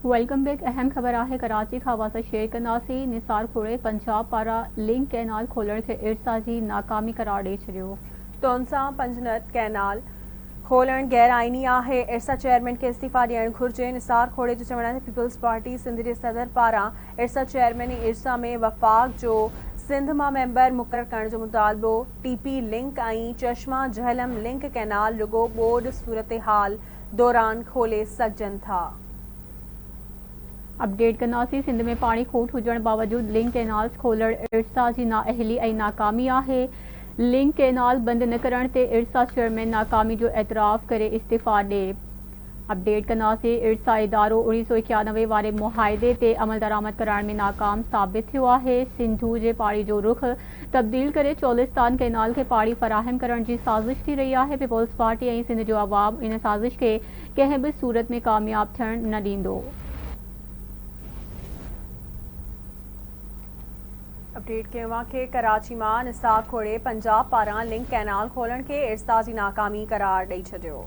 Welcome back. अहम ख़बर आहे कराची खां वासा शेयर कंदासीं। निसार खोड़े पंजाब पारां लिंक कैनाल खोलण खे इरसा जी नाकामी करार ॾेई छॾियो। तोनसा पंजनत कैनाल खोलण गैर आइनी आहे। इरसा चेयरमैन खे इस्तीफ़ा ॾियणु घुर्जे। निसार खोड़े जो चवणु आहे त पीपल्स पार्टी सिंध जे सदर पारां इरसा चेयरमैन इरसा में वफ़ाक़ जो सिंध मां मेंबर मुक़ररु करण जो मुतालबो। टीपी लिंक ऐं चश्मा जहलम लिंक कैनाल रुगो बोर्ड सूरत हाल दौरान खोले सघजनि था। अपडेट कंदासीं। सिंध में पाणी खूट हुजण बावजूद लिंक कैनाल्स खोलण इरसा जी नाअहली ऐं नाकामी आहे। लिंक कैनाल बंदि न करण ते इरसा चेयरमैन नाकामी जो एतराफ़ करे इस्तीफ़ा ॾे। अपडेट कंदासीं। इरसा इदारो 1991 वारे मुआहदे ते अमल दरामद कराइण में नाकाम साबित थियो आहे। सिंधु जे पाणी जो रुख तब्दील करे चोलिस्तान कैनाल खे पाणी फराहम करण जी साज़िश थी रही आहे। पीपल्स पार्टी ऐं सिंध जो अवाम इन साज़िश खे कंहिं बि सूरत में कामयाब थियण न ॾींदो। अपडेट कयो कराची मां निसार खोड़े पंजाब पारां लिंक कैनाल खोलण खे इरसा जी नाकामी करार ॾेई छॾियो।